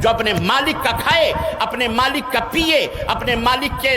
جو اپنے مالک کا کھائے، اپنے مالک کا پیے، اپنے مالک کے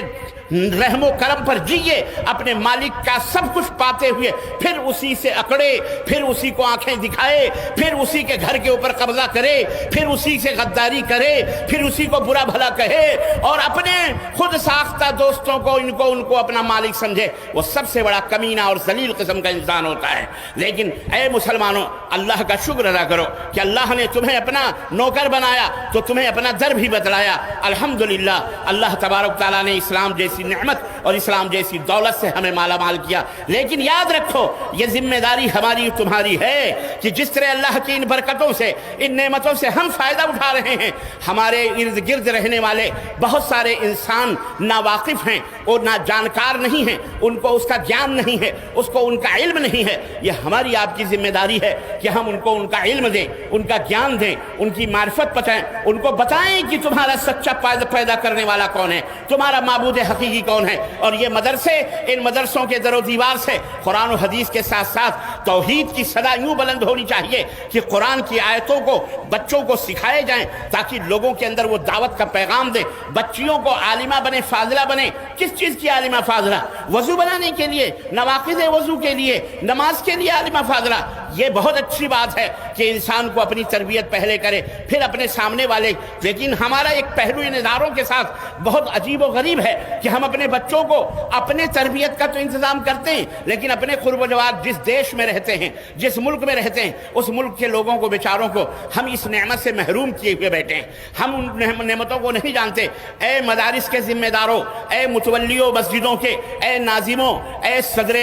رحم و کرم پر جیے، اپنے مالک کا سب کچھ پاتے ہوئے پھر اسی سے اکڑے، پھر اسی کو آنکھیں دکھائے، پھر اسی کے گھر کے اوپر قبضہ کرے، پھر اسی سے غداری کرے، پھر اسی کو برا بھلا کہے اور اپنے خود ساختہ دوستوں کو ان کو اپنا مالک سمجھے، وہ سب سے بڑا کمینہ اور ذلیل قسم کا انسان ہوتا ہے۔ لیکن اے مسلمانوں، اللہ کا شکر ادا کرو کہ اللہ نے تمہیں اپنا نوکر بنایا تو تمہیں اپنا در بھی بتلایا۔ الحمدللہ اللہ تبارک تعالیٰ نے اسلام جیسی نعمت اور اسلام جیسی دولت سے ہمیں مالا مال کیا، لیکن یاد رکھو یہ ذمہ داری ہماری تمہاری ہے کہ جس طرح اللہ کی ان برکتوں سے، ان نعمتوں سے ہم فائدہ اٹھا رہے ہیں، ہمارے ارد گرد رہنے والے بہت سارے انسان ناواقف ہیں اور نہ جانکار نہیں ہیں، ان کو اس کا گیان نہیں ہے، اس کو ان کا علم نہیں ہے۔ یہ ہماری آپ کی ذمہ داری ہے کہ ہم ان کو ان کا علم دیں، ان کا گیان دیں، ان کی معرفت بتائیں، ان کو بتائیں کہ تمہارا سچا پیدا کرنے والا کون ہے، تمہارا معبود حقیقی کون ہے۔ اور یہ مدرسے، ان مدرسوں کے در و دیوار سے قرآن و حدیث کے ساتھ ساتھ توحید کی صدا یوں بلند ہونی چاہیے کہ قرآن کی آیتوں کو بچوں کو سکھائے جائیں تاکہ لوگوں کے اندر وہ دعوت کا پیغام دے، بچیوں کو عالمہ بنے، فاضلہ بنے۔ کس چیز کی عالمہ فاضلہ؟ وضو بنانے کے لیے، نواقض وضو کے لیے، نماز کے لیے عالمہ فاضلہ۔ یہ بہت اچھی بات ہے کہ انسان کو اپنی تربیت پہلے کرے پھر اپنے سامنے والے، لیکن ہمارا ایک پہلو ان اداروں کے ساتھ بہت عجیب و غریب ہے کہ ہم اپنے بچوں کو اپنے تربیت کا تو انتظام کرتے ہیں، لیکن اپنے قرب و جوار جس دیش میں رہتے ہیں، جس ملک میں رہتے ہیں، اس ملک کے لوگوں کو، بیچاروں کو ہم اس نعمت سے محروم کیے ہوئے بیٹھے ہیں۔ ہم ان نعمتوں کو نہیں جانتے۔ اے مدارس کے ذمہ داروں، اے متولیوں مسجدوں کے، اے ناظموں، اے صدر،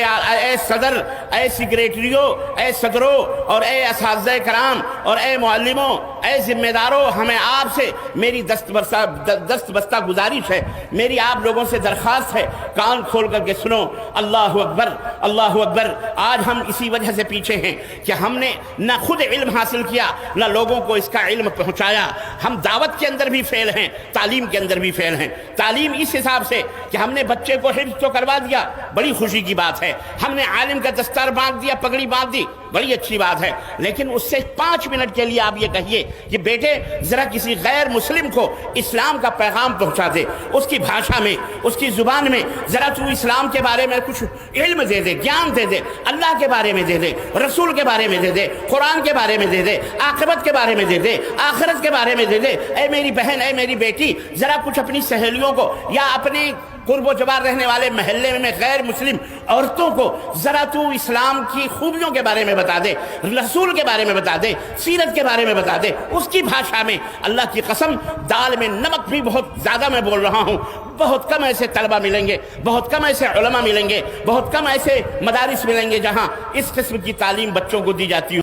اے سیکریٹریوں، اے صدروں اور اے اساتذہ کرام اور اے معلموں، اے ذمہ داروں، ہمیں آپ سے میری دست بستہ گزارش ہے، میری آپ لوگوں سے درخواست ہے، کان کھول کر کے سنو۔ اللہ اکبر، اللہ اکبر۔ آج ہم اسی وجہ سے پیچھے ہیں کہ ہم نے نہ خود علم حاصل کیا، نہ لوگوں کو اس کا علم پہنچایا۔ ہم دعوت کے اندر بھی فیل ہیں، تعلیم کے اندر بھی فیل ہیں۔ تعلیم اس حساب سے کہ ہم نے بچے کو حفظ تو کروا دیا، بڑی خوشی کی بات ہے۔ ہم نے عالم کا دستار باندھ دیا، پگڑی باندھ دی، بڑی اچھی بات ہے، لیکن اس سے 5 منٹ کے لیے آپ یہ کہیے کہ بیٹے ذرا کسی غیر مسلم کو اسلام کا پیغام پہنچا دے، اس کی بھاشا میں، اس کی زبان میں، ذرا تو اسلام کے بارے میں کچھ علم دے دے، گیان دے دے، اللہ کے بارے میں دے دے، رسول کے بارے میں دے دے، قرآن کے بارے میں دے دے، عاقبت کے بارے میں دے دے، آخرت کے بارے میں دے دے۔ اے میری بہن، اے میری بیٹی، ذرا کچھ اپنی سہیلیوں کو یا اپنے قرب و جوار رہنے والے محلے میں غیر مسلم عورتوں کو ذرا تو اسلام کی خوبیوں کے بارے میں بتا دے، رسول کے بارے میں بتا دے، سیرت کے بارے میں بتا دے، اس کی بھاشا میں۔ اللہ کی قسم، دال میں نمک بھی بہت زیادہ میں بول رہا ہوں۔ بہت کم ایسے طلبہ ملیں گے، بہت کم ایسے علماء ملیں گے، بہت کم ایسے مدارس ملیں گے جہاں اس قسم کی تعلیم بچوں کو دی جاتی ہو۔